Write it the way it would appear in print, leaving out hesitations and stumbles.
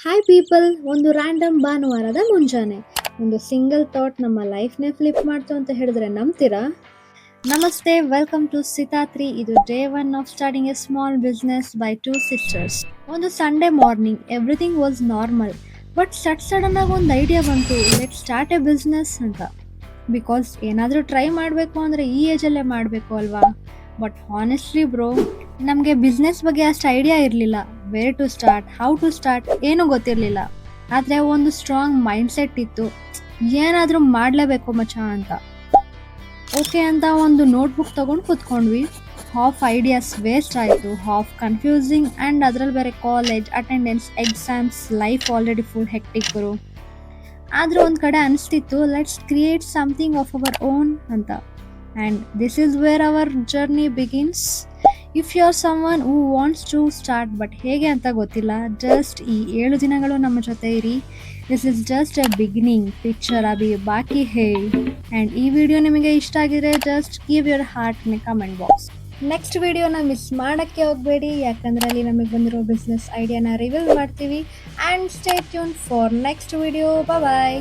Hi people, ಒಂದು random ಭಾನುವಾರದ ಮುಂಜಾನೆ ಒಂದು ಸಿಂಗಲ್ ಥಾಟ್ ನಮ್ಮ ಲೈಫ್ನೇ ಫ್ಲಿಪ್ ಮಾಡ್ತು ಅಂತ ಹೇಳಿದ್ರೆ ನಂಬ್ತೀರಾ? ನಮಸ್ತೆ, ವೆಲ್ಕಮ್ ಟು ಸಿತಾತ್ರಿ. ಇದು day 1 of starting a small business by two sisters. ಒಂದು Sunday morning, everything was normal, but sudden ಆಗಿ ಒಂದು ಐಡಿಯಾ ಬಂತು, ಲೆಟ್ ಸ್ಟಾರ್ಟ್ ಎ ಬಿಸ್ನೆಸ್ ಅಂತ. ಬಿಕಾಸ್ ಏನಾದರೂ ಟ್ರೈ ಮಾಡಬೇಕು ಅಂದರೆ ಈ ಏಜಲ್ಲೇ ಮಾಡಬೇಕು ಅಲ್ವಾ. ಬಟ್ ಹಾನೆಸ್ಟ್ಲಿ ಬ್ರೋ, ನಮಗೆ ಬಿಸ್ನೆಸ್ ಬಗ್ಗೆ ಅಷ್ಟು ಐಡಿಯಾ ಇರಲಿಲ್ಲ. Where to start, how to start ಏನೂ ಗೊತ್ತಿರಲಿಲ್ಲ. ಆದರೆ ಒಂದು ಸ್ಟ್ರಾಂಗ್ ಮೈಂಡ್ಸೆಟ್ ಇತ್ತು, ಏನಾದರೂ ಮಾಡಲೇಬೇಕು ಮಚ್ಚ ಅಂತ. ಓಕೆ ಅಂತ ಒಂದು ನೋಟ್ಬುಕ್ ತೊಗೊಂಡು ಕೂತ್ಕೊಂಡ್ವಿ. ಹಾಫ್ ಐಡಿಯಾಸ್ ವೇಸ್ಟ್ ಆಯಿತು, ಹಾಫ್ ಕನ್ಫ್ಯೂಸಿಂಗ್, ಆ್ಯಂಡ್ ಅದರಲ್ಲಿ ಬೇರೆ college attendance, exams, life already full hectic bro. ಆದರೂ ಒಂದು ಕಡೆ ಅನಿಸ್ತಿತ್ತು, let's create something of our own ಅಂತ. And this is where our journey begins. If you are someone who wants to start but ಹೇಗೆ ಅಂತ ಗೊತ್ತಿಲ್ಲ, ಜಸ್ಟ್ ಈ 7 ದಿನಗಳು ನಮ್ಮ ಜೊತೆ ಇರಿ. This is just a beginning, picture ಅಭಿ ಬಾಕಿ ಹೇ. ಆ್ಯಂಡ್ ಈ ವಿಡಿಯೋ ನಿಮಗೆ ಇಷ್ಟ ಆಗಿದ್ರೆ just give your heart in comment box. Next ವಿಡಿಯೋನ ಮಿಸ್ ಮಾಡೋಕ್ಕೆ ಹೋಗಬೇಡಿ, ಯಾಕಂದರೆ ಅಲ್ಲಿ ನಮಗೆ ಬಂದಿರೋ ಬಿಸ್ನೆಸ್ ಐಡಿಯಾನ ರಿವೀಲ್ ಮಾಡ್ತೀವಿ. And stay tune for next video. Bye.